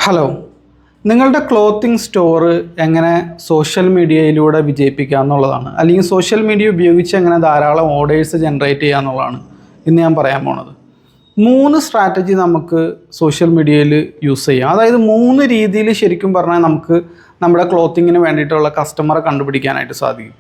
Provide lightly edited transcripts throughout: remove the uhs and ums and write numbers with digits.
Hello, നിങ്ങളുടെ clothing store എങ്ങനെ social മീഡിയയിലൂടെ വിജയിപ്പിക്കുക എന്നുള്ളതാണ്, അല്ലെങ്കിൽ സോഷ്യൽ മീഡിയ ഉപയോഗിച്ച് എങ്ങനെ ധാരാളം ഓർഡേഴ്സ് ജനറേറ്റ് ചെയ്യുക എന്നുള്ളതാണ് ഇന്ന് ഞാൻ പറയാൻ പോണത്. 3 സ്ട്രാറ്റജി നമുക്ക് സോഷ്യൽ മീഡിയയിൽ യൂസ് ചെയ്യാം. അതായത് 3 രീതിയിൽ ശരിക്കും പറഞ്ഞാൽ നമുക്ക് നമ്മുടെ ക്ലോത്തിങ്ങിന് വേണ്ടിയിട്ടുള്ള കസ്റ്റമറെ കണ്ടുപിടിക്കാനായിട്ട് സാധിക്കും.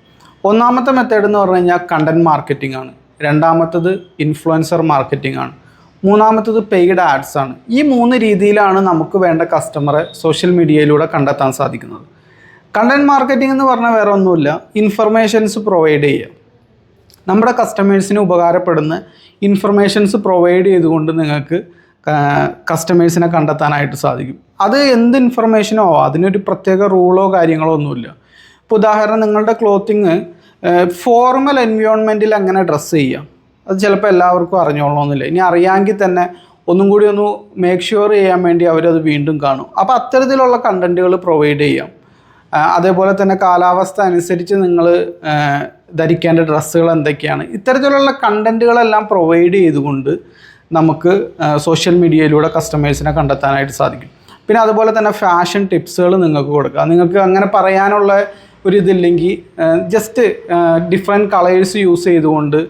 ഒന്നാമത്തെ മെത്തേഡ് എന്ന് പറഞ്ഞു കഴിഞ്ഞാൽ കണ്ടൻറ് മാർക്കറ്റിംഗ് ആണ്. രണ്ടാമത്തത് ഇൻഫ്ലുവൻസർ മാർക്കറ്റിംഗ് ആണ്. മൂന്നാമത്തത് പെയ്ഡ് ആഡ്സ് ആണ്. ഈ 3 രീതിയിലാണ് നമുക്ക് വേണ്ട കസ്റ്റമറെ സോഷ്യൽ മീഡിയയിലൂടെ കണ്ടെത്താൻ സാധിക്കുന്നത്. കണ്ടൻറ് മാർക്കറ്റിംഗ് എന്ന് പറഞ്ഞാൽ വേറെ ഒന്നുമില്ല, ഇൻഫർമേഷൻസ് പ്രൊവൈഡ് ചെയ്യുക. നമ്മുടെ കസ്റ്റമേഴ്സിന് ഉപകാരപ്പെടുന്ന ഇൻഫർമേഷൻസ് പ്രൊവൈഡ് ചെയ്തുകൊണ്ട് നിങ്ങൾക്ക് കസ്റ്റമേഴ്സിനെ കണ്ടെത്താനായിട്ട് സാധിക്കും. അത് എന്ത് ഇൻഫർമേഷനോ അതിനൊരു പ്രത്യേക റൂളോ കാര്യങ്ങളോ ഒന്നുമില്ല. ഇപ്പോൾ ഉദാഹരണം, നിങ്ങളുടെ ക്ലോത്തിങ് ഫോർമൽ എൻവയോൺമെൻറ്റിൽ എങ്ങനെ ഡ്രസ്സ് ചെയ്യാം, അത് ചിലപ്പോൾ എല്ലാവർക്കും അറിഞ്ഞോളണമെന്നില്ല. ഇനി അറിയാമെങ്കിൽ തന്നെ ഒന്നും കൂടി ഒന്ന് മേക്ക് ഷുവർ ചെയ്യാൻ വേണ്ടി അവരത് വീണ്ടും കാണും. അപ്പോൾ അത്തരത്തിലുള്ള കണ്ടൻറ്റുകൾ പ്രൊവൈഡ് ചെയ്യാം. അതേപോലെ തന്നെ കാലാവസ്ഥ അനുസരിച്ച് നിങ്ങൾ ധരിക്കേണ്ട ഡ്രസ്സുകൾ എന്തൊക്കെയാണ്, ഇത്തരത്തിലുള്ള കണ്ടൻറ്റുകളെല്ലാം പ്രൊവൈഡ് ചെയ്തുകൊണ്ട് നമുക്ക് സോഷ്യൽ മീഡിയയിലൂടെ കസ്റ്റമേഴ്സിനെ കണ്ടെത്താനായിട്ട് സാധിക്കും. പിന്നെ അതുപോലെ തന്നെ ഫാഷൻ ടിപ്സുകൾ നിങ്ങൾക്ക് കൊടുക്കുക. നിങ്ങൾക്ക് അങ്ങനെ പറയാനുള്ള ഒരു ഇതില്ലെങ്കിൽ ജസ്റ്റ് ഡിഫറെൻറ്റ് കളേഴ്സ് യൂസ് ചെയ്തുകൊണ്ട്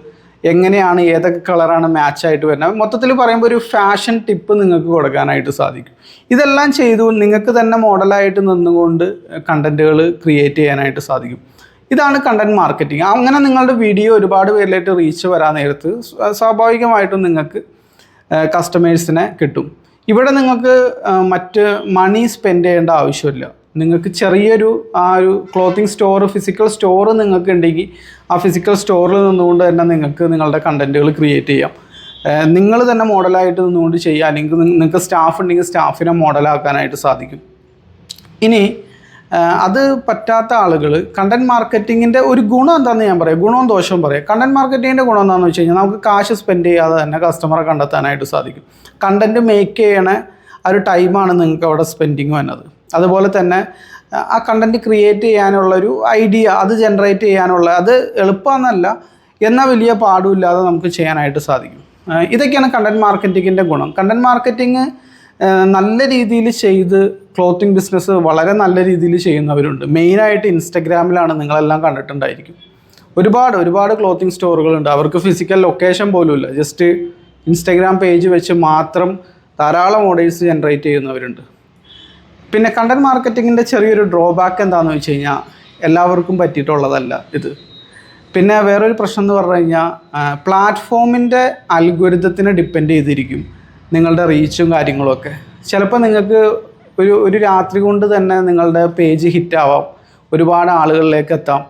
എങ്ങനെയാണ് ഏതൊക്കെ കളറാണ് മാച്ചായിട്ട് വരുന്നത്, മൊത്തത്തിൽ പറയുമ്പോൾ ഒരു ഫാഷൻ ടിപ്പ് നിങ്ങൾക്ക് കൊടുക്കാനായിട്ട് സാധിക്കും. ഇതെല്ലാം ചെയ്തു നിങ്ങൾക്ക് തന്നെ മോഡലായിട്ട് നിന്നുകൊണ്ട് കണ്ടൻറ്റുകൾ ക്രിയേറ്റ് ചെയ്യാനായിട്ട് സാധിക്കും. ഇതാണ് കണ്ടൻറ് മാർക്കറ്റിംഗ്. അങ്ങനെ നിങ്ങളുടെ വീഡിയോ ഒരുപാട് പേരിലായിട്ട് റീച്ച് വരാൻ നേരത്ത് സ്വാഭാവികമായിട്ടും നിങ്ങൾക്ക് കസ്റ്റമേഴ്സിനെ കിട്ടും. ഇവിടെ നിങ്ങൾക്ക് മറ്റ് മണി സ്പെൻഡ് ചെയ്യേണ്ട ആവശ്യമില്ല. നിങ്ങൾക്ക് ചെറിയൊരു ഒരു ക്ലോത്തിങ് സ്റ്റോർ, ഫിസിക്കൽ സ്റ്റോർ നിങ്ങൾക്ക് ഉണ്ടെങ്കിൽ ആ ഫിസിക്കൽ സ്റ്റോറിൽ നിന്നുകൊണ്ട് തന്നെ നിങ്ങൾക്ക് നിങ്ങളുടെ കണ്ടൻറ്റുകൾ ക്രിയേറ്റ് ചെയ്യാം. നിങ്ങൾ തന്നെ മോഡലായിട്ട് നിന്നുകൊണ്ട് ചെയ്യുക, അല്ലെങ്കിൽ നിങ്ങൾക്ക് സ്റ്റാഫ് ഉണ്ടെങ്കിൽ സ്റ്റാഫിനെ മോഡലാക്കാനായിട്ട് സാധിക്കും. ഇനി അത് പറ്റാത്ത ആളുകൾ കണ്ടൻറ് മാർക്കറ്റിങ്ങിൻ്റെ ഒരു ഗുണം എന്താണെന്ന് ഞാൻ പറയാം, ഗുണവും ദോഷവും പറയാം. കണ്ടൻറ് മാർക്കറ്റിങ്ങിൻ്റെ ഗുണം എന്താണെന്ന് വെച്ച് കഴിഞ്ഞാൽ നമുക്ക് കാശ് സ്പെൻഡ് ചെയ്യാതെ തന്നെ കസ്റ്റമറെ കണ്ടെത്താനായിട്ട് സാധിക്കും. കണ്ടൻറ്റ് മേക്ക് ചെയ്യണ ആ ഒരു ടൈമാണ് നിങ്ങൾക്ക് അവിടെ സ്പെൻഡിങ് വന്നത്. അതുപോലെ തന്നെ ആ കണ്ടൻറ്റ് ക്രിയേറ്റ് ചെയ്യാനുള്ളൊരു ഐഡിയ, അത് ജനറേറ്റ് ചെയ്യാനുള്ള, അത് എളുപ്പമെന്നല്ല എന്നാൽ വലിയ പാടുമില്ലാതെ നമുക്ക് ചെയ്യാനായിട്ട് സാധിക്കും. ഇതൊക്കെയാണ് കണ്ടൻറ് മാർക്കറ്റിങ്ങിൻ്റെ ഗുണം. കണ്ടൻറ് മാർക്കറ്റിംഗ് നല്ല രീതിയിൽ ചെയ്ത് ക്ലോത്തിങ് ബിസിനസ് വളരെ നല്ല രീതിയിൽ ചെയ്യുന്നവരുണ്ട്. മെയിനായിട്ട് ഇൻസ്റ്റഗ്രാമിലാണ്, നിങ്ങളെല്ലാം കണ്ടിട്ടുണ്ടായിരിക്കും. ഒരുപാട് ക്ലോത്തിങ് സ്റ്റോറുകളുണ്ട്. അവർക്ക് ഫിസിക്കൽ ലൊക്കേഷൻ പോലും ഇല്ല, ജസ്റ്റ് ഇൻസ്റ്റഗ്രാം പേജ് വെച്ച് മാത്രം ധാരാളം ഓർഡേഴ്സ് ജനറേറ്റ് ചെയ്യുന്നവരുണ്ട്. പിന്നെ കണ്ടൻറ് മാർക്കറ്റിങ്ങിൻ്റെ ചെറിയൊരു ഡ്രോബാക്ക് എന്താണെന്ന് വെച്ച് കഴിഞ്ഞാൽ എല്ലാവർക്കും പറ്റിയിട്ടുള്ളതല്ല ഇത്. പിന്നെ വേറൊരു പ്രശ്നം എന്ന് പറഞ്ഞു കഴിഞ്ഞാൽ പ്ലാറ്റ്ഫോമിൻ്റെ അൽഗോരിതത്തിനെ ഡിപ്പെൻഡ് ചെയ്തിരിക്കും നിങ്ങളുടെ റീച്ചും കാര്യങ്ങളുമൊക്കെ. ചിലപ്പോൾ നിങ്ങൾക്ക് ഒരു രാത്രി കൊണ്ട് തന്നെ നിങ്ങളുടെ പേജ് ഹിറ്റാവാം, ഒരുപാട് ആളുകളിലേക്ക് എത്താം,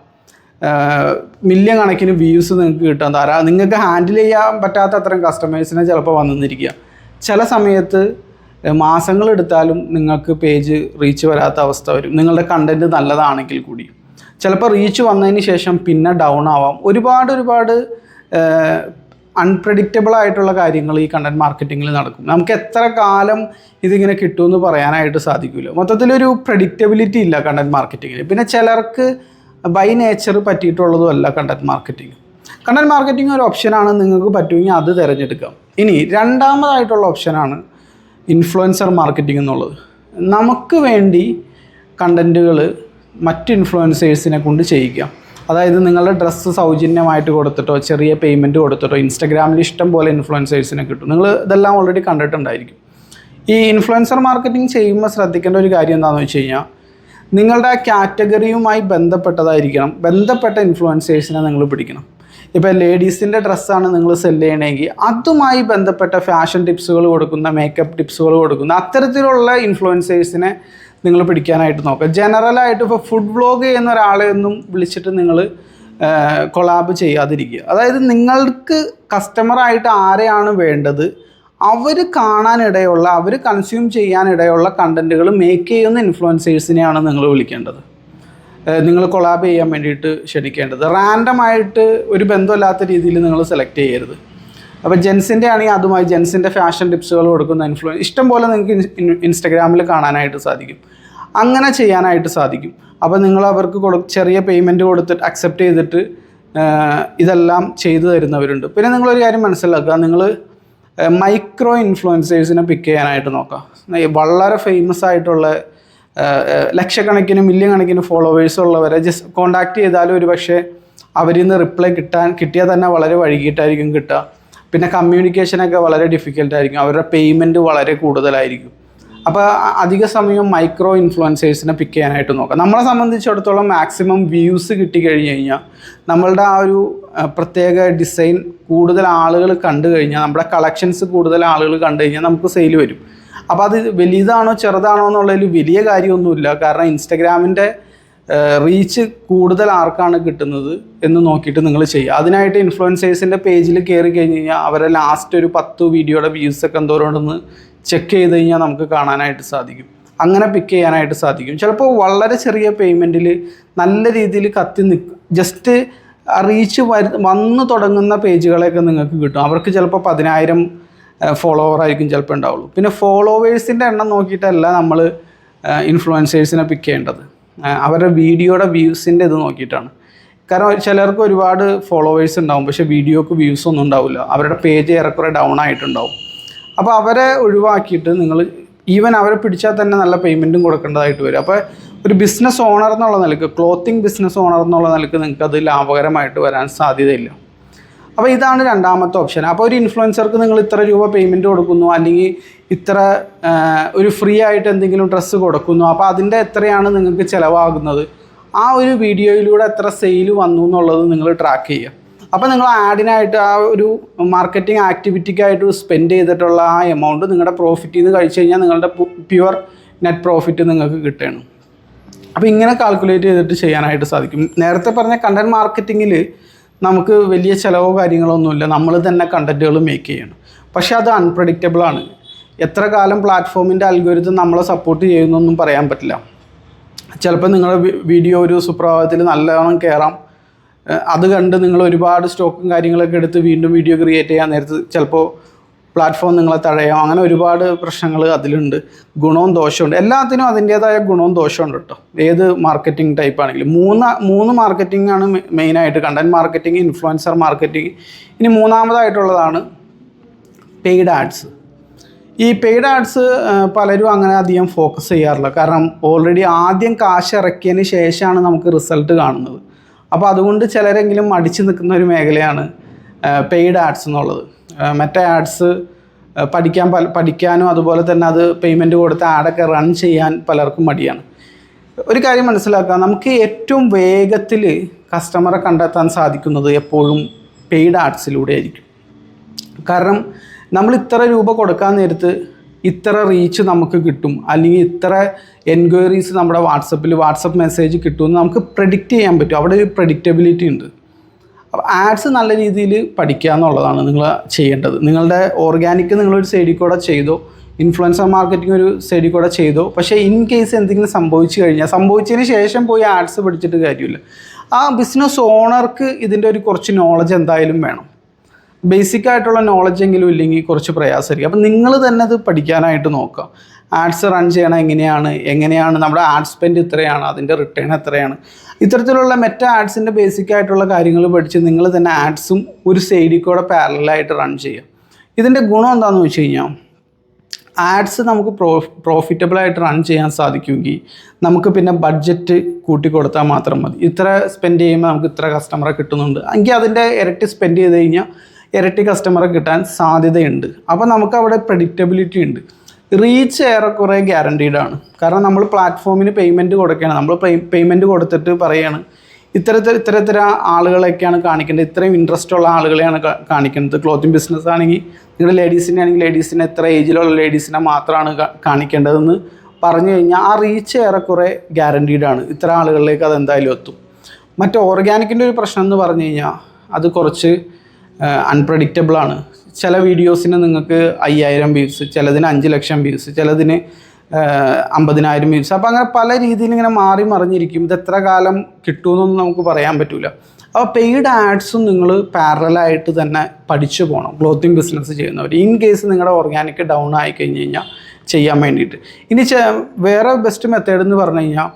മില്യൺ കണക്കിന് വ്യൂസ് നിങ്ങൾക്ക് കിട്ടാം, നിങ്ങൾക്ക് ഹാൻഡിൽ ചെയ്യാൻ പറ്റാത്ത അത്തരം കസ്റ്റമേഴ്സിനെ ചിലപ്പോൾ വന്നിരിക്കുക. ചില സമയത്ത് മാസങ്ങളെടുത്താലും നിങ്ങൾക്ക് പേജ് റീച്ച് വരാത്ത അവസ്ഥ വരും, നിങ്ങളുടെ കണ്ടൻറ്റ് നല്ലതാണെങ്കിൽ കൂടി. ചിലപ്പോൾ റീച്ച് വന്നതിന് ശേഷം പിന്നെ ഡൗൺ ആവാം. ഒരുപാട് അൺപ്രഡിക്റ്റബിൾ ആയിട്ടുള്ള കാര്യങ്ങൾ ഈ കണ്ടൻറ് മാർക്കറ്റിങ്ങിൽ നടക്കും. നമുക്ക് എത്ര കാലം ഇതിങ്ങനെ കിട്ടുമെന്ന് പറയാനായിട്ട് സാധിക്കില്ല. മൊത്തത്തിലൊരു പ്രഡിക്റ്റബിലിറ്റി ഇല്ല കണ്ടൻറ് മാർക്കറ്റിങ്ങിൽ. പിന്നെ ചിലർക്ക് ബൈ നേച്ചർ പറ്റിയിട്ടുള്ളതുമല്ല കണ്ടൻറ് മാർക്കറ്റിംഗ്. കണ്ടൻറ് മാർക്കറ്റിംഗ് ഒരു ഓപ്ഷനാണ്, നിങ്ങൾക്ക് പറ്റുമെങ്കിൽ അത് തിരഞ്ഞെടുക്കാം. ഇനി രണ്ടാമതായിട്ടുള്ള ഓപ്ഷനാണ് ഇൻഫ്ലുവൻസർ മാർക്കറ്റിംഗ് എന്നുള്ളത്. നമുക്ക് വേണ്ടി കണ്ടൻറ്റുകൾ മറ്റ് ഇൻഫ്ലുവൻസേഴ്സിനെ കൊണ്ട് ചെയ്യിക്കാം. അതായത് നിങ്ങളുടെ ഡ്രസ്സ് സൗജന്യമായിട്ട് കൊടുത്തിട്ടോ ചെറിയ പേയ്മെൻറ്റ് കൊടുത്തിട്ടോ ഇൻസ്റ്റഗ്രാമിൽ ഇഷ്ടം പോലെ ഇൻഫ്ലുവൻസേഴ്സിനെ കിട്ടും. നിങ്ങൾ ഇതെല്ലാം ഓൾറെഡി കണ്ടിട്ടുണ്ടായിരിക്കും. ഈ ഇൻഫ്ലുവൻസർ മാർക്കറ്റിംഗ് ചെയ്യുമ്പോൾ ശ്രദ്ധിക്കേണ്ട ഒരു കാര്യം എന്താണെന്ന് വെച്ച് കഴിഞ്ഞാൽ നിങ്ങളുടെ ആ കാറ്റഗറിയുമായി ബന്ധപ്പെട്ട ഇൻഫ്ലുവൻസേഴ്സിനെ നിങ്ങൾ പിടിക്കണം. ഇപ്പോൾ ലേഡീസിൻ്റെ ഡ്രസ്സാണ് നിങ്ങൾ സെല്ല് ചെയ്യണമെങ്കിൽ അതുമായി ബന്ധപ്പെട്ട ഫാഷൻ ടിപ്സുകൾ കൊടുക്കുന്ന, മേക്കപ്പ് ടിപ്സുകൾ കൊടുക്കുന്ന അത്തരത്തിലുള്ള ഇൻഫ്ലുവൻസേഴ്സിനെ നിങ്ങൾ പിടിക്കാനായിട്ട് നോക്കുക. ജനറലായിട്ട് ഇപ്പോൾ ഫുഡ് വ്ളോഗ് ചെയ്യുന്ന ഒരാളെ ഒന്നും വിളിച്ചിട്ട് നിങ്ങൾ കൊളാബ് ചെയ്യാതിരിക്കുക. അതായത് നിങ്ങൾക്ക് കസ്റ്റമറായിട്ട് ആരെയാണ് വേണ്ടത്, അവർ കാണാനിടയുള്ള, അവർ കൺസ്യൂം ചെയ്യാനിടയുള്ള കണ്ടൻറ്റുകൾ മേക്ക് ചെയ്യുന്ന ഇൻഫ്ലുവൻസേഴ്സിനെയാണ് നിങ്ങൾ വിളിക്കേണ്ടത്, നിങ്ങൾ കൊളാബ് ചെയ്യാൻ വേണ്ടിയിട്ട് ക്ഷണിക്കേണ്ടത്. റാൻഡമായിട്ട് ഒരു ബന്ധമില്ലാത്ത രീതിയിൽ നിങ്ങൾ സെലക്ട് ചെയ്യരുത്. അപ്പോൾ ജെൻസിൻ്റെ ആണെങ്കിൽ അതുമായി ജെൻസിൻ്റെ ഫാഷൻ ടിപ്സുകൾ കൊടുക്കുന്ന ഇഷ്ടം പോലെ നിങ്ങൾക്ക് ഇൻസ്റ്റഗ്രാമിൽ കാണാനായിട്ട് സാധിക്കും. അങ്ങനെ ചെയ്യാനായിട്ട് സാധിക്കും. അപ്പോൾ നിങ്ങൾ അവർക്ക് ചെറിയ പേയ്മെൻറ്റ് കൊടുത്തിട്ട് അക്സെപ്റ്റ് ചെയ്തിട്ട് ഇതെല്ലാം ചെയ്തു തരുന്നവരുണ്ട്. പിന്നെ നിങ്ങളൊരു കാര്യം മനസ്സിലാക്കുക, നിങ്ങൾ മൈക്രോ ഇൻഫ്ലുവൻസേഴ്സിനെ പിക്ക് ചെയ്യാനായിട്ട് നോക്കാം. വളരെ ഫേമസ് ആയിട്ടുള്ള ലക്ഷക്കണക്കിന് മില്യൺ കണക്കിന് ഫോളോവേഴ്സ് ഉള്ളവരെ ജസ്റ്റ് കോണ്ടാക്ട് ചെയ്താലും ഒരു പക്ഷേ അവരിൽ നിന്ന് റിപ്ലൈ കിട്ടിയാൽ തന്നെ വളരെ വൈകിട്ടായിരിക്കും കിട്ടുക. പിന്നെ കമ്മ്യൂണിക്കേഷനൊക്കെ വളരെ ഡിഫിക്കൽട്ടായിരിക്കും. അവരുടെ പേയ്മെൻറ്റ് വളരെ കൂടുതലായിരിക്കും. അപ്പോൾ അധിക സമയം മൈക്രോ ഇൻഫ്ലുവൻസേഴ്സിനെ പിക്ക് ചെയ്യാനായിട്ട് നോക്കാം. നമ്മളെ സംബന്ധിച്ചിടത്തോളം മാക്സിമം വ്യൂസ് കിട്ടിക്കഴിഞ്ഞ് കഴിഞ്ഞാൽ നമ്മളുടെ ആ ഒരു പ്രത്യേക ഡിസൈൻ കൂടുതൽ ആളുകൾ കണ്ടു കഴിഞ്ഞാൽ, നമ്മുടെ കളക്ഷൻസ് കൂടുതൽ ആളുകൾ കണ്ടു കഴിഞ്ഞാൽ നമുക്ക് സെയിൽ വരും. അപ്പോൾ അത് വലിയതാണോ ചെറുതാണോ എന്നുള്ളതിൽ വലിയ കാര്യമൊന്നുമില്ല. കാരണം ഇൻസ്റ്റഗ്രാമിൻ്റെ റീച്ച് കൂടുതൽ ആർക്കാണ് കിട്ടുന്നത് എന്ന് നോക്കിയിട്ട് നിങ്ങൾ ചെയ്യുക. അതിനായിട്ട് ഇൻഫ്ലുവൻസേഴ്സിൻ്റെ പേജിൽ കയറി കഴിഞ്ഞ് കഴിഞ്ഞാൽ അവരെ ലാസ്റ്റ് ഒരു 10 വീഡിയോയുടെ വ്യൂസൊക്കെ എന്തോരമുണ്ടെന്ന് ചെക്ക് ചെയ്ത് കഴിഞ്ഞാൽ നമുക്ക് കാണാനായിട്ട് സാധിക്കും. അങ്ങനെ പിക്ക് ചെയ്യാനായിട്ട് സാധിക്കും. ചിലപ്പോൾ വളരെ ചെറിയ പേയ്മെൻറ്റിൽ നല്ല രീതിയിൽ കത്തി നിൽക്കും. ജസ്റ്റ് റീച്ച് വന്ന് തുടങ്ങുന്ന പേജുകളെയൊക്കെ നിങ്ങൾക്ക് കിട്ടും. അവർക്ക് ചിലപ്പോൾ 10,000 ഫോളോവർ ആയിരിക്കും ചിലപ്പോൾ ഉണ്ടാവുള്ളൂ. പിന്നെ ഫോളോവേഴ്സിൻ്റെ എണ്ണം നോക്കിയിട്ടല്ല നമ്മൾ ഇൻഫ്ലുവൻസേഴ്സിനെ പിക്ക് ചെയ്യേണ്ടത്, അവരുടെ വീഡിയോയുടെ വ്യൂസിൻ്റെ ഇത് നോക്കിയിട്ടാണ്. കാരണം ചിലർക്ക് ഒരുപാട് ഫോളോവേഴ്സ് ഉണ്ടാവും, പക്ഷേ വീഡിയോക്ക് വ്യൂസ് ഒന്നും ഉണ്ടാവില്ല. അവരുടെ പേജ് ഏറെക്കുറെ ഡൗൺ ആയിട്ടുണ്ടാവും. അപ്പോൾ അവരെ ഒഴിവാക്കിയിട്ട് നിങ്ങൾ ഈവൻ അവരെ പിടിച്ചാൽ തന്നെ നല്ല പേയ്മെൻറ്റും കൊടുക്കേണ്ടതായിട്ട് വരും. അപ്പോൾ ഒരു ബിസിനസ് ഓണർ എന്നുള്ള നിലക്ക്, ക്ലോത്തിങ് ബിസിനസ് ഓണർ എന്നുള്ള നിലക്ക് നിങ്ങൾക്കത് ലാഭകരമായിട്ട് വരാൻ സാധ്യതയില്ല. അപ്പോൾ ഇതാണ് രണ്ടാമത്തെ ഓപ്ഷൻ. അപ്പോൾ ഒരു ഇൻഫ്ലുവൻസർക്ക് നിങ്ങൾ ഇത്ര രൂപ പേയ്മെൻറ്റ് കൊടുക്കുന്നു, അല്ലെങ്കിൽ ഇത്ര ഒരു ഫ്രീ ആയിട്ട് എന്തെങ്കിലും ഡ്രസ്സ് കൊടുക്കുന്നു. അപ്പോൾ അതിൻ്റെ എത്രയാണ് നിങ്ങൾക്ക് ചിലവാകുന്നത്, ആ ഒരു വീഡിയോയിലൂടെ എത്ര സെയിൽ വന്നു എന്നുള്ളത് നിങ്ങൾ ട്രാക്ക് ചെയ്യുക. അപ്പോൾ നിങ്ങൾ ആഡിനായിട്ട് ആ ഒരു മാർക്കറ്റിംഗ് ആക്ടിവിറ്റിക്കായിട്ട് സ്പെൻഡ് ചെയ്തിട്ടുള്ള ആ എമൗണ്ട് നിങ്ങളുടെ പ്രോഫിറ്റിൽ നിന്ന് കഴിച്ച് കഴിഞ്ഞാൽ നിങ്ങളുടെ പ്യുവർ നെറ്റ് പ്രോഫിറ്റ് നിങ്ങൾക്ക് കിട്ടുകയാണ്. അപ്പോൾ ഇങ്ങനെ കാൽക്കുലേറ്റ് ചെയ്തിട്ട് ചെയ്യാനായിട്ട് സാധിക്കും. നേരത്തെ പറഞ്ഞ കണ്ടൻറ് മാർക്കറ്റിങ്ങിൽ നമുക്ക് വലിയ ചിലവോ കാര്യങ്ങളൊന്നുമില്ല, നമ്മൾ തന്നെ കണ്ടൻറ്റുകൾ മേക്ക് ചെയ്യണം. പക്ഷേ അത് അൺപ്രഡിക്റ്റബിളാണ്. എത്ര കാലം പ്ലാറ്റ്ഫോമിൻ്റെ അൽഗോരിതം നമ്മളെ സപ്പോർട്ട് ചെയ്യുന്നൊന്നും പറയാൻ പറ്റില്ല. ചിലപ്പോൾ നിങ്ങളുടെ വീഡിയോ ഒരു സുപ്രഭാതത്തിൽ നല്ലോണം കയറാം, അത് കണ്ട് നിങ്ങൾ ഒരുപാട് സ്റ്റോക്കും കാര്യങ്ങളൊക്കെ എടുത്ത് വീണ്ടും വീഡിയോ ക്രിയേറ്റ് ചെയ്യാൻ നേരത്ത് ചിലപ്പോൾ പ്ലാറ്റ്ഫോം നിങ്ങളെ തടയാം. അങ്ങനെ ഒരുപാട് പ്രശ്നങ്ങൾ അതിലുണ്ട്. ഗുണവും ദോഷമുണ്ട്. എല്ലാത്തിനും അതിൻ്റേതായ ഗുണവും ദോഷമുണ്ട് കേട്ടോ, ഏത് മാർക്കറ്റിംഗ് ടൈപ്പ് ആണെങ്കിലും. മൂന്ന് മാർക്കറ്റിംഗ് ആണ് മെയിനായിട്ട്: കണ്ടൻറ് മാർക്കറ്റിംഗ്, ഇൻഫ്ലുവൻസർ മാർക്കറ്റിംഗ്. ഇനി മൂന്നാമതായിട്ടുള്ളതാണ് പെയ്ഡ് ആഡ്സ്. ഈ പെയ്ഡ് ആഡ്സ് പലരും അങ്ങനെ അധികം ഫോക്കസ് ചെയ്യാറില്ല. കാരണം ഓൾറെഡി ആദ്യം കാശ് ഇറക്കിയതിന് ശേഷമാണ് നമുക്ക് റിസൾട്ട് കാണുന്നത്. അപ്പോൾ അതുകൊണ്ട് ചിലരെങ്കിലും മടിച്ചു നിൽക്കുന്ന ഒരു മേഖലയാണ് പെയ്ഡ് ആഡ്സ് എന്നുള്ളത്. മറ്റേ ആഡ്സ് പഠിക്കാനും അതുപോലെ തന്നെ അത് പേയ്മെൻറ്റ് കൊടുത്ത് ആഡൊക്കെ റൺ ചെയ്യാൻ പലർക്കും മടിയാണ്. ഒരു കാര്യം മനസ്സിലാക്കുക, നമുക്ക് ഏറ്റവും വേഗത്തിൽ കസ്റ്റമറെ കണ്ടെത്താൻ സാധിക്കുന്നത് എപ്പോഴും പെയ്ഡ് ആഡ്സിലൂടെ ആയിരിക്കും. കാരണം നമ്മൾ ഇത്ര രൂപ കൊടുക്കാൻ നേരത്ത് ഇത്ര റീച്ച് നമുക്ക് കിട്ടും, അല്ലെങ്കിൽ ഇത്ര എൻക്വയറീസ് നമ്മുടെ വാട്സപ്പ് മെസ്സേജ് കിട്ടുമെന്ന് നമുക്ക് പ്രെഡിക്റ്റ് ചെയ്യാൻ പറ്റും. അവിടെ ഒരു പ്രെഡിക്റ്റബിലിറ്റി ഉണ്ട്. അപ്പോൾ ആഡ്സ് നല്ല രീതിയിൽ പഠിക്കുക എന്നുള്ളതാണ് നിങ്ങൾ ചെയ്യേണ്ടത്. നിങ്ങളുടെ ഓർഗാനിക് നിങ്ങളൊരു സൈഡിൽ കൂടെ ചെയ്തോ, ഇൻഫ്ലുവൻസർ മാർക്കറ്റിംഗ് ഒരു സൈഡിൽ കൂടെ ചെയ്തോ. പക്ഷേ ഇൻ കേസ് എന്തെങ്കിലും സംഭവിച്ചതിന് ശേഷം പോയി ആഡ്സ് പഠിച്ചിട്ട് കാര്യമില്ല. ആ ബിസിനസ് ഓണർക്ക് ഇതിൻ്റെ ഒരു കുറച്ച് നോളജ് എന്തായാലും വേണം. ബേസിക് ആയിട്ടുള്ള നോളജ് എങ്കിലും ഇല്ലെങ്കിൽ കുറച്ച് പ്രയാസമായിരിക്കും. അപ്പം നിങ്ങൾ തന്നെ അത് പഠിക്കാനായിട്ട് നോക്കുക. ആഡ്സ് റൺ ചെയ്യണം എങ്ങനെയാണ് നമ്മുടെ ആഡ് സ്പെൻഡ് ഇത്രയാണ്, അതിൻ്റെ റിട്ടേൺ എത്രയാണ്, ഇത്തരത്തിലുള്ള ആഡ്സിൻ്റെ ബേസിക് ആയിട്ടുള്ള കാര്യങ്ങൾ പഠിച്ച് നിങ്ങൾ തന്നെ ആഡ്സും ഒരു സൈഡിൽ കൂടെ പാരലായിട്ട് റൺ ചെയ്യുക. ഇതിൻ്റെ ഗുണം എന്താണെന്ന് വെച്ച് കഴിഞ്ഞാൽ, ആഡ്സ് നമുക്ക് പ്രോഫിറ്റബിളായിട്ട് റൺ ചെയ്യാൻ സാധിക്കുമെങ്കിൽ നമുക്ക് പിന്നെ ബഡ്ജറ്റ് കൂട്ടിക്കൊടുത്താൽ മാത്രം മതി. ഇത്ര സ്പെൻഡ് ചെയ്യുമ്പോൾ നമുക്ക് ഇത്ര കസ്റ്റമറെ കിട്ടുന്നുണ്ട് എങ്കിൽ അതിൻ്റെ ഇരട്ടി സ്പെൻഡ് ചെയ്ത് കഴിഞ്ഞാൽ ഇരട്ടി കസ്റ്റമറെ കിട്ടാൻ സാധ്യതയുണ്ട്. അപ്പോൾ നമുക്ക് അവിടെ പ്രെഡിക്റ്റബിലിറ്റി ഉണ്ട്. റീച്ച് ഏറെക്കുറെ ഗ്യാരണ്ടീഡ് ആണ്. കാരണം നമ്മൾ പ്ലാറ്റ്ഫോമിന് പേയ്മെൻറ്റ് കൊടുക്കുകയാണ്. നമ്മൾ പേയ്മെൻറ്റ് കൊടുത്തിട്ട് പറയുകയാണ് ഇത്തരത്തിര ആളുകളൊക്കെയാണ് കാണിക്കേണ്ടത്, ഇത്രയും ഇൻട്രസ്റ്റ് ഉള്ള ആളുകളെയാണ് കാണിക്കേണ്ടത്. ക്ലോത്തിങ് ബിസിനസ് ആണെങ്കിൽ നിങ്ങളുടെ ലേഡീസിനെ ആണെങ്കിൽ ലേഡീസിനെ എത്ര ഏജിലുള്ള ലേഡീസിനെ മാത്രമാണ് കാണിക്കേണ്ടതെന്ന് പറഞ്ഞു കഴിഞ്ഞാൽ ആ റീച്ച് ഏറെക്കുറെ ഗ്യാരണ്ടീഡ് ആണ്. ഇത്ര ആളുകളിലേക്ക് അത് എന്തായാലും എത്തും. മറ്റ് ഓർഗാനിക്കിൻ്റെ ഒരു പ്രശ്നം എന്ന് പറഞ്ഞു കഴിഞ്ഞാൽ അത് കുറച്ച് അൺപ്രഡിക്റ്റബിളാണ്. ചില വീഡിയോസിന് നിങ്ങൾക്ക് 5000 വ്യൂസ്, ചിലതിന് 5 ലക്ഷം വ്യൂസ്, ചിലതിന് 50,000 വ്യൂസ്. അപ്പോൾ അങ്ങനെ പല രീതിയിൽ ഇങ്ങനെ മാറി മറിഞ്ഞിരിക്കും. ഇത് എത്ര കാലം കിട്ടുമെന്നൊന്നും നമുക്ക് പറയാൻ പറ്റില്ല. അപ്പോൾ പെയ്ഡ് ആഡ്സും നിങ്ങൾ പാരലായിട്ട് തന്നെ പഠിച്ചു പോകണം ക്ലോത്തിങ് ബിസിനസ് ചെയ്യുന്നവർ. ഇൻ കേസ് നിങ്ങളുടെ ഓർഗാനിക് ഡൗൺ ആയി കഴിഞ്ഞ് കഴിഞ്ഞാൽ ചെയ്യാൻ വേണ്ടിയിട്ട്. ഇനി വേറെ ബെസ്റ്റ് മെത്തേഡ് എന്ന് പറഞ്ഞു കഴിഞ്ഞാൽ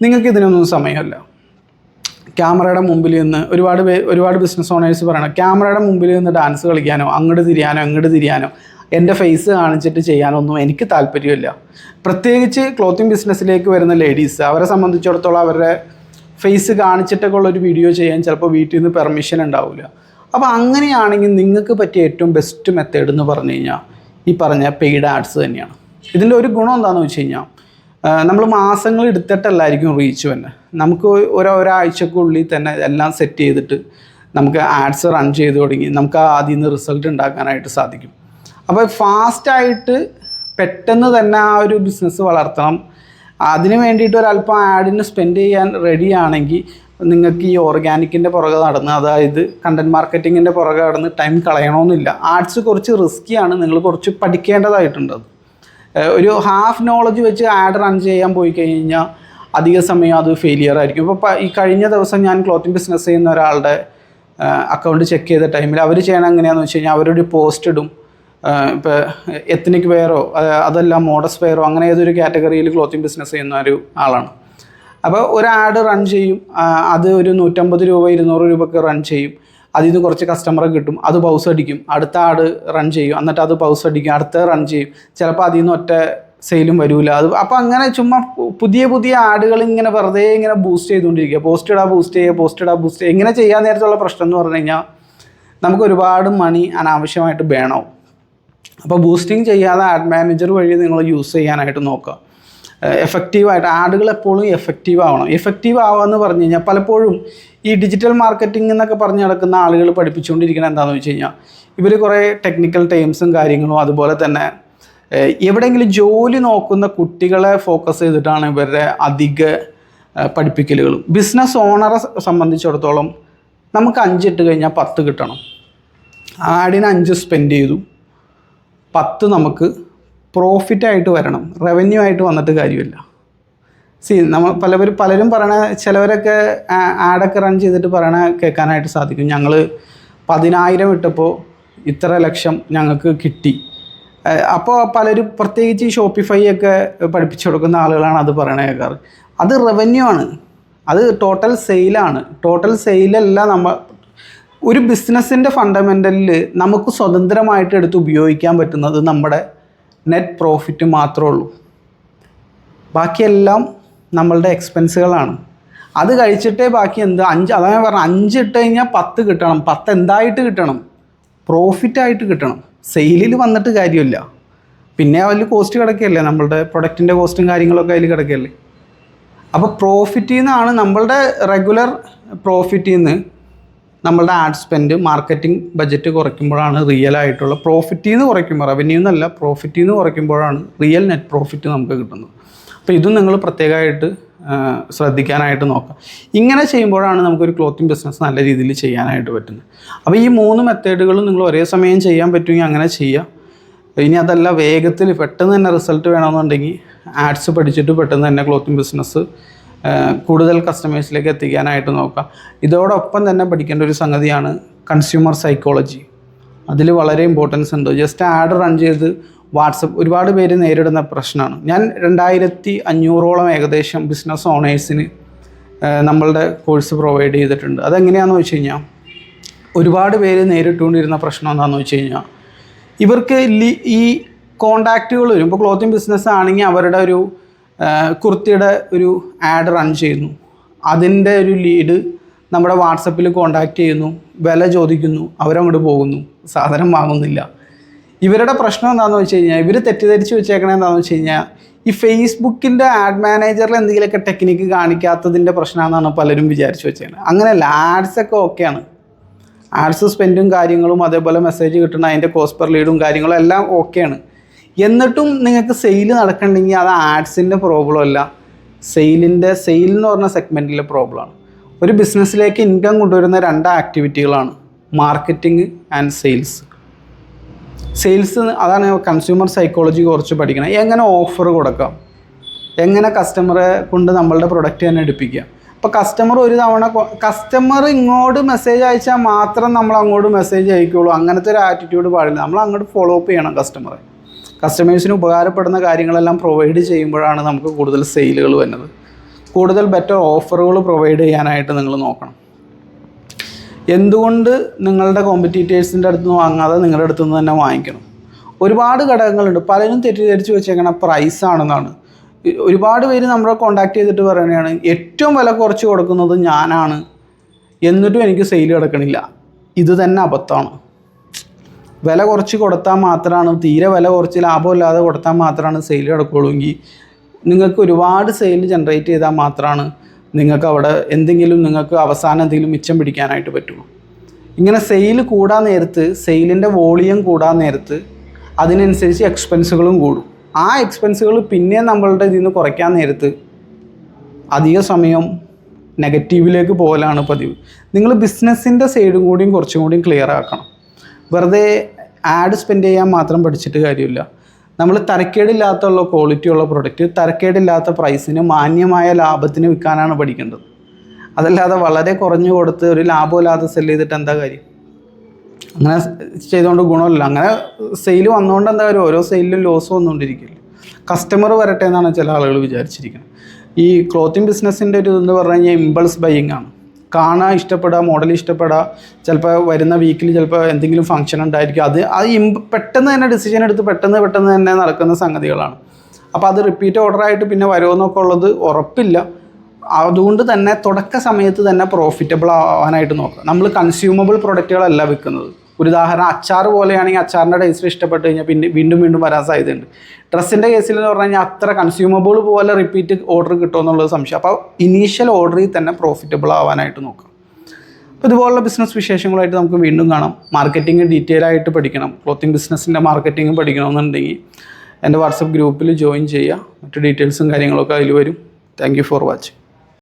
നിങ്ങൾക്ക് ഇതിനൊന്നും സമയമല്ല. ക്യാമറയുടെ മുമ്പിൽ നിന്ന് ഒരുപാട് ബിസിനസ് ഓണേഴ്സ് പറയണം, ക്യാമറയുടെ മുമ്പിൽ നിന്ന് ഡാൻസ് കളിക്കാനോ അങ്ങോട്ട് തിരിയാനോ എൻ്റെ ഫേസ് കാണിച്ചിട്ട് ചെയ്യാനൊന്നും എനിക്ക് താല്പര്യമില്ല. പ്രത്യേകിച്ച് ക്ലോത്തിങ് ബിസിനസ്സിലേക്ക് വരുന്ന ലേഡീസ്, അവരെ സംബന്ധിച്ചിടത്തോളം അവരുടെ ഫേസ് കാണിച്ചിട്ടൊക്കെ ഉള്ളൊരു വീഡിയോ ചെയ്യാൻ ചിലപ്പോൾ വീട്ടിൽ നിന്ന് പെർമിഷൻ ഉണ്ടാവില്ല. അപ്പോൾ അങ്ങനെയാണെങ്കിൽ നിങ്ങൾക്ക് പറ്റിയ ഏറ്റവും ബെസ്റ്റ് മെത്തേഡ് എന്ന് പറഞ്ഞു കഴിഞ്ഞാൽ ഈ പറഞ്ഞ പെയ്ഡ് ആഡ്സ് തന്നെയാണ്. ഇതിൻ്റെ ഒരു ഗുണം എന്താണെന്ന് വെച്ച് കഴിഞ്ഞാൽ നമ്മൾ മാസങ്ങൾ എടുത്തിട്ടല്ലായിരിക്കും റീച്ച് തന്നെ. നമുക്ക് ഒരാഴ്ചക്കുള്ളിൽ തന്നെ എല്ലാം സെറ്റ് ചെയ്തിട്ട് നമുക്ക് ആഡ്സ് റൺ ചെയ്ത് തുടങ്ങി നമുക്ക് അതിൽ നിന്ന് റിസൾട്ട് ഉണ്ടാക്കാനായിട്ട് സാധിക്കും. അപ്പോൾ ഫാസ്റ്റായിട്ട് പെട്ടെന്ന് തന്നെ ആ ഒരു ബിസിനസ് വളർത്തണം, അതിന് വേണ്ടിയിട്ട് ഒരല്പം ആഡിന് സ്പെൻഡ് ചെയ്യാൻ റെഡിയാണെങ്കിൽ നിങ്ങൾക്ക് ഈ ഓർഗാനിക്കിൻ്റെ പുറകെ നടന്ന്, അതായത് കണ്ടൻറ് മാർക്കറ്റിങ്ങിൻ്റെ പുറകെ നടന്ന് ടൈം കളയണമെന്നില്ല. ആഡ്സ് കുറച്ച് റിസ്ക്കിയാണ്, നിങ്ങൾ കുറച്ച് പഠിക്കേണ്ടതായിട്ടുണ്ട്. ഒരു ഹാഫ് നോളജ് വെച്ച് ആഡ് റൺ ചെയ്യാൻ പോയി കഴിഞ്ഞാൽ അധിക സമയം അത് ഫെയിലിയർ ആയിരിക്കും. ഇപ്പോൾ ഈ കഴിഞ്ഞ ദിവസം ഞാൻ ക്ലോത്തിങ് ബിസിനസ് ചെയ്യുന്ന ഒരാളുടെ അക്കൗണ്ട് ചെക്ക് ചെയ്ത ടൈമിൽ അവർ ചെയ്യണം എങ്ങനെയാണെന്ന് വെച്ച് കഴിഞ്ഞാൽ അവരൊരു പോസ്റ്റ് ഇടും. ഇപ്പോൾ എത്നിക് വെയറോ അതല്ല മോഡസ് വെയറോ അങ്ങനെ ഏതൊരു കാറ്റഗറിയിൽ ക്ലോത്തിങ് ബിസിനസ് ചെയ്യുന്ന ഒരു ആളാണ്. അപ്പോൾ ഒരു ആഡ് റൺ ചെയ്യും, അത് ഒരു 150 രൂപ 200 രൂപയ്ക്ക് റൺ ചെയ്യും. അതിൽ നിന്ന് കുറച്ച് കസ്റ്റമറെ കിട്ടും, അത് പൗസ് അടിക്കും. അടുത്ത ആഡ് റൺ ചെയ്യും, എന്നിട്ട് അത് പൗസ് അടിക്കും, അടുത്ത റൺ ചെയ്യും. ചിലപ്പോൾ അതിൽ നിന്ന് ഒറ്റ സെയിലും വരില്ല. അപ്പോൾ അങ്ങനെ ചുമ്മാ പുതിയ ആഡുകൾ ഇങ്ങനെ വെറുതെ ഇങ്ങനെ ബൂസ്റ്റ് ചെയ്തുകൊണ്ടിരിക്കുക. പോസ്റ്റ് ഇടുക ഇങ്ങനെ ചെയ്യാൻ നേരത്തുള്ള പ്രശ്നം എന്ന് പറഞ്ഞു കഴിഞ്ഞാൽ നമുക്ക് ഒരുപാട് മണി അനാവശ്യമായിട്ട് വേണോ. അപ്പോൾ ബൂസ്റ്റിംഗ് ചെയ്യാതെ ആഡ് മാനേജർ വഴി നിങ്ങൾ യൂസ് ചെയ്യാനായിട്ട് നോക്കുക. എഫക്റ്റീവായിട്ട് ആഡുകൾ എപ്പോഴും എഫക്റ്റീവ് ആവണം. എഫക്റ്റീവ് ആവുക എന്ന് പറഞ്ഞു കഴിഞ്ഞാൽ പലപ്പോഴും ഈ ഡിജിറ്റൽ മാർക്കറ്റിംഗ് എന്നൊക്കെ പറഞ്ഞ് നടക്കുന്ന ആളുകൾ പഠിപ്പിച്ചുകൊണ്ടിരിക്കുന്നത് എന്താണെന്ന് വെച്ച് കഴിഞ്ഞാൽ ഇവർ കുറേ ടെക്നിക്കൽ ടേംസും കാര്യങ്ങളും അതുപോലെ തന്നെ എവിടെയെങ്കിലും ജോലി നോക്കുന്ന കുട്ടികളെ ഫോക്കസ് ചെയ്തിട്ടാണ് ഇവരുടെ അധിക പഠിപ്പിക്കലുകളും. ബിസിനസ് ഓണറെ സംബന്ധിച്ചിടത്തോളം നമുക്ക് 5 ഇട്ട് കഴിഞ്ഞാൽ 10 കിട്ടണം. ആഡിന് 5 സ്പെൻഡ് ചെയ്തു, 10 നമുക്ക് പ്രോഫിറ്റായിട്ട് വരണം, റവന്യൂ ആയിട്ട് വന്നിട്ട് കാര്യമില്ല. നമ്മൾ പലരും പറയണ, ചിലവരൊക്കെ ആഡൊക്കെ റൺ ചെയ്തിട്ട് പറയണ കേൾക്കാനായിട്ട് സാധിക്കും, ഞങ്ങൾ 10,000 ഇട്ടപ്പോൾ ഇത്ര ലക്ഷം ഞങ്ങൾക്ക് കിട്ടി. അപ്പോൾ പലരും പ്രത്യേകിച്ച് ഈ ഷോപ്പിഫൈ ഒക്കെ പഠിപ്പിച്ചു കൊടുക്കുന്ന ആളുകളാണ് അത് പറയണ കേൾക്കാറ്. അത് റവന്യൂ ആണ്, അത് ടോട്ടൽ സെയിലാണ്. ടോട്ടൽ സെയിലല്ല. ഒരു ബിസിനസ്സിൻ്റെ ഫണ്ടമെൻ്റലിൽ നമുക്ക് സ്വതന്ത്രമായിട്ട് എടുത്ത് ഉപയോഗിക്കാൻ പറ്റുന്നത് നമ്മുടെ നെറ്റ് പ്രോഫിറ്റ് മാത്രമേ ഉള്ളൂ. ബാക്കിയെല്ലാം നമ്മളുടെ എക്സ്പെൻസുകളാണ്. അത് കഴിച്ചിട്ടേ ബാക്കി എന്ത് 5 അതാണ് ഞാൻ പറഞ്ഞത്, 5 ഇട്ട് കഴിഞ്ഞാൽ 10 കിട്ടണം. 10 എന്തായിട്ട് കിട്ടണം? പ്രോഫിറ്റായിട്ട് കിട്ടണം. സെയിലിൽ വന്നിട്ട് കാര്യമില്ല. പിന്നെ അതിൽ കോസ്റ്റ് കിടക്കുകയല്ലേ, നമ്മളുടെ പ്രൊഡക്റ്റിൻ്റെ കോസ്റ്റും കാര്യങ്ങളൊക്കെ അതിൽ കിടക്കുകയല്ലേ. അപ്പോൾ പ്രോഫിറ്റിൽ നിന്നാണ് നമ്മളുടെ റെഗുലർ പ്രോഫിറ്റിൽ നിന്ന് നമ്മളുടെ ആഡ് സ്പെൻഡ് മാർക്കറ്റിംഗ് ബഡ്ജറ്റ് കുറയ്ക്കുമ്പോഴാണ് റിയൽ ആയിട്ടുള്ള പ്രോഫിറ്റിൽ നിന്ന് കുറയ്ക്കുമ്പോൾ, റവന്യൂ എന്നല്ല പ്രോഫിറ്റിൽ നിന്ന് കുറയ്ക്കുമ്പോഴാണ് റിയൽ നെറ്റ് പ്രോഫിറ്റ് നമുക്ക് കിട്ടുന്നത്. അപ്പോൾ ഇതും നിങ്ങൾ പ്രത്യേകമായിട്ട് ശ്രദ്ധിക്കാനായിട്ട് നോക്കാം. ഇങ്ങനെ ചെയ്യുമ്പോഴാണ് നമുക്കൊരു ക്ലോത്തിങ് ബിസിനസ് നല്ല രീതിയിൽ ചെയ്യാനായിട്ട് പറ്റുന്നത്. അപ്പോൾ ഈ 3 മെത്തേഡുകളും നിങ്ങൾ ഒരേ സമയം ചെയ്യാൻ പറ്റുമെങ്കിൽ അങ്ങനെ ചെയ്യുക. ഇനി അതല്ല വേഗത്തിൽ പെട്ടെന്ന് തന്നെ റിസൾട്ട് വേണമെന്നുണ്ടെങ്കിൽ ആഡ്സ് പഠിച്ചിട്ട് പെട്ടെന്ന് തന്നെ ക്ലോത്തിങ് ബിസിനസ് കൂടുതൽ കസ്റ്റമേഴ്സിലേക്ക് എത്തിക്കാനായിട്ട് നോക്കാം. ഇതോടൊപ്പം തന്നെ പഠിക്കേണ്ട ഒരു സംഗതിയാണ് കൺസ്യൂമർ സൈക്കോളജി. അതിൽ വളരെ ഇമ്പോർട്ടൻസ് ഉണ്ട്. ജസ്റ്റ് ആഡ് റൺ ചെയ്ത് വാട്സപ്പ് ഒരുപാട് പേര് നേരിടുന്ന പ്രശ്നമാണ്. ഞാൻ 2500ഓളം ഏകദേശം ബിസിനസ് ഓണേഴ്സിന് നമ്മളുടെ കോഴ്സ് പ്രൊവൈഡ് ചെയ്തിട്ടുണ്ട്. അതെങ്ങനെയാണെന്ന് വെച്ച് കഴിഞ്ഞാൽ ഒരുപാട് പേര് നേരിട്ടുകൊണ്ടിരുന്ന പ്രശ്നം എന്താണെന്ന് വെച്ച് കഴിഞ്ഞാൽ ഇവർക്ക് ഈ കോണ്ടാക്റ്റുകൾ വരും. ഇപ്പോൾ ക്ലോത്തിങ് ബിസിനസ് ആണെങ്കിൽ അവരുടെ ഒരു കുർത്തിയുടെ ഒരു ആഡ് റൺ ചെയ്യുന്നു, അതിൻ്റെ ഒരു ലീഡ് നമ്മുടെ വാട്സപ്പിൽ കോണ്ടാക്റ്റ് ചെയ്യുന്നു, വില ചോദിക്കുന്നു, അവരങ്ങോട്ട് പോകുന്നു, സാധനം വാങ്ങുന്നില്ല. ഇവരുടെ പ്രശ്നം എന്താണെന്ന് വെച്ച് കഴിഞ്ഞാൽ ഇവർ തെറ്റിദ്ധരിച്ച് വെച്ചേക്കണത് എന്താണെന്ന് വെച്ച് കഴിഞ്ഞാൽ ഈ ഫേസ്ബുക്കിൻ്റെ ആഡ് മാനേജറിൽ എന്തെങ്കിലുമൊക്കെ ടെക്നിക്ക് കാണിക്കാത്തതിൻ്റെ പ്രശ്നമാണെന്നാണ് പലരും വിചാരിച്ച് വെച്ചേക്കുന്നത്. അങ്ങനെയല്ല, ആഡ്സൊക്കെ ഓക്കെയാണ്. ആഡ്സ് സ്പെൻഡും കാര്യങ്ങളും അതേപോലെ മെസ്സേജ് കിട്ടുന്ന അതിൻ്റെ കോസ്റ്റ് പെർ ലീഡും കാര്യങ്ങളും എല്ലാം ഓക്കെയാണ്. എന്നിട്ടും നിങ്ങൾക്ക് സെയിൽ നടക്കണമെങ്കിൽ അത് ആഡ്സിൻ്റെ പ്രോബ്ലം അല്ല, സെയിൽ എന്ന് പറഞ്ഞ സെഗ്മെൻറ്റിലെ പ്രോബ്ലമാണ്. ഒരു ബിസിനസ്സിലേക്ക് ഇൻകം കൊണ്ടുവരുന്ന 2 ആക്ടിവിറ്റികളാണ് മാർക്കറ്റിംഗ് ആൻഡ് സെയിൽസ്. അതാണ് കൺസ്യൂമർ സൈക്കോളജി കുറച്ച് പഠിക്കണം. എങ്ങനെ ഓഫർ കൊടുക്കാം, എങ്ങനെ കസ്റ്റമറെ കൊണ്ട് നമ്മളുടെ പ്രൊഡക്റ്റ് തന്നെ എടുപ്പിക്കുക. അപ്പോൾ കസ്റ്റമർ ഇങ്ങോട്ട് മെസ്സേജ് അയച്ചാൽ മാത്രം നമ്മൾ അങ്ങോട്ട് മെസ്സേജ് അയക്കുള്ളൂ, അങ്ങനത്തെ ഒരു ആറ്റിറ്റ്യൂഡ് പാടില്ല. നമ്മൾ അങ്ങോട്ട് ഫോളോ അപ്പ് ചെയ്യണം. കസ്റ്റമേഴ്സിന് ഉപകാരപ്പെടുന്ന കാര്യങ്ങളെല്ലാം പ്രൊവൈഡ് ചെയ്യുമ്പോഴാണ് നമുക്ക് കൂടുതൽ സെയിലുകൾ വരുന്നത്. കൂടുതൽ ബെറ്റർ ഓഫറുകൾ പ്രൊവൈഡ് ചെയ്യാനായിട്ട് നിങ്ങൾ നോക്കണം. എന്തുകൊണ്ട് നിങ്ങളുടെ കോമ്പറ്റീറ്റേഴ്സിൻ്റെ അടുത്ത് നിന്ന് വാങ്ങാതെ നിങ്ങളുടെ അടുത്ത് നിന്ന് തന്നെ വാങ്ങിക്കണം? ഒരുപാട് ഘടകങ്ങളുണ്ട്. പലരും തെറ്റിദ്ധരിച്ച് വെച്ചേക്കണ പ്രൈസാണെന്നാണ്. ഒരുപാട് പേര് നമ്മളെ കോൺടാക്ട് ചെയ്തിട്ട് പറയുകയാണ് ഏറ്റവും വില കുറച്ച് കൊടുക്കുന്നത് ഞാനാണ്, എന്നിട്ടും എനിക്ക് സെയിൽ കിടക്കണില്ല. ഇത് തന്നെ അബദ്ധമാണ്. വില കുറച്ച് കൊടുത്താൽ മാത്രമാണ്, തീരെ വില കുറച്ച് ലാഭമില്ലാതെ കൊടുത്താൽ മാത്രമാണ് സെയിൽ കിടക്കുള്ളൂ എങ്കിൽ നിങ്ങൾക്ക് ഒരുപാട് സെയിൽ ജനറേറ്റ് ചെയ്താൽ മാത്രമാണ് നിങ്ങൾക്ക് അവിടെ എന്തെങ്കിലും നിങ്ങൾക്ക് അവസാനം എന്തെങ്കിലും മിച്ചം പിടിക്കാനായിട്ട് പറ്റുള്ളൂ. ഇങ്ങനെ സെയിൽ കൂടാൻ നേരത്ത്, സെയിലിൻ്റെ വോളിയം കൂടാൻ നേരത്ത് അതിനനുസരിച്ച് എക്സ്പെൻസുകളും കൂടും. ആ എക്സ്പെൻസുകൾ പിന്നെ നമ്മളുടെ ഇതിൽ നിന്ന് കുറയ്ക്കാൻ നേരത്ത് അധിക സമയം നെഗറ്റീവിലേക്ക് പോകലാണ് പതിവ്. നിങ്ങൾ ബിസിനസ്സിൻ്റെ സൈഡും കൂടിയും കുറച്ചും കൂടിയും ക്ലിയർ ആക്കണം. വെറുതെ ആഡ് സ്പെൻഡ് ചെയ്യാൻ മാത്രം പഠിച്ചിട്ട് കാര്യമില്ല. നമ്മൾ തരക്കേടില്ലാത്തുള്ള ക്വാളിറ്റിയുള്ള പ്രൊഡക്റ്റ് തരക്കേടില്ലാത്ത പ്രൈസിന് മാന്യമായ ലാഭത്തിന് വിൽക്കാനാണ് പഠിക്കേണ്ടത്. അതല്ലാതെ വളരെ കുറഞ്ഞു കൊടുത്ത് ഒരു ലാഭമില്ലാതെ സെല്ല് ചെയ്തിട്ട് എന്താ കാര്യം? അങ്ങനെ ചെയ്തുകൊണ്ട് ഗുണമില്ല. അങ്ങനെ സെയിൽ വന്നുകൊണ്ട് എന്താ കാര്യം? ഓരോ സെയിലിലും ലോസ് വന്നുകൊണ്ടിരിക്കില്ല. കസ്റ്റമർ വരട്ടെ എന്നാണ് ചില ആളുകൾ വിചാരിച്ചിരിക്കുന്നത്. ഈ ക്ലോത്തിങ് ബിസിനസ്സിൻ്റെ ഒരു ഇതെന്ന് പറഞ്ഞു കഴിഞ്ഞാൽ ഇമ്പൾസ് ബൈയിങ് ആണ്. കാണാൻ ഇഷ്ടപ്പെടുക, മോഡൽ ഇഷ്ടപ്പെടുക, ചിലപ്പോൾ വരുന്ന വീക്കിൽ ചിലപ്പോൾ എന്തെങ്കിലും ഫംഗ്ഷൻ ഉണ്ടായിരിക്കും, അത് പെട്ടെന്ന് തന്നെ ഡിസിഷൻ എടുത്ത് പെട്ടെന്ന് തന്നെ നടക്കുന്ന സംഗതികളാണ്. അപ്പോൾ അത് റിപ്പീറ്റ് ഓർഡറായിട്ട് പിന്നെ വരുമെന്നൊക്കെ ഉള്ളത് ഉറപ്പില്ല. അതുകൊണ്ട് തന്നെ തുടക്ക സമയത്ത് തന്നെ പ്രോഫിറ്റബിൾ ആവാനായിട്ട് നോക്കുക. നമ്മൾ കൺസ്യൂമബിൾ പ്രൊഡക്റ്റുകളല്ല വിൽക്കുന്നത്. ഒരു ഉദാഹരണം, അച്ചാർ പോലെയാണെങ്കിൽ അച്ചാറിൻ്റെ ടേസ്റ്റ് ഇഷ്ടപ്പെട്ട് കഴിഞ്ഞാൽ പിന്നെ വീണ്ടും വരാൻ സാധ്യതയുണ്ട്. ഡ്രസ്സിൻ്റെ കേസിൽ എന്ന് പറഞ്ഞു കഴിഞ്ഞാൽ അത്ര കൺസ്യൂമബിൾ പോലെ റിപ്പീറ്റ് ഓർഡർ കിട്ടുമെന്നുള്ളത് സംശയം. അപ്പോൾ ഇനീഷ്യൽ ഓർഡറിൽ തന്നെ പ്രോഫിറ്റബിൾ ആവാനായിട്ട് നോക്കാം. അപ്പോൾ ഇതുപോലുള്ള ബിസിനസ് വിശേഷങ്ങളായിട്ട് നമുക്ക് വീണ്ടും കാണാം. മാർക്കറ്റിംഗ് ഡീറ്റെയിൽ ആയിട്ട് പഠിക്കണം, ക്ലോത്തിങ് ബിസിനസ്സിൻ്റെ മാർക്കറ്റിംഗ് പഠിക്കണമെന്നുണ്ടെങ്കിൽ എൻ്റെ വാട്സപ്പ് ഗ്രൂപ്പിൽ ജോയിൻ ചെയ്യുക. മറ്റു ഡീറ്റെയിൽസും കാര്യങ്ങളൊക്കെ അതിൽ വരും. Thank you for watching.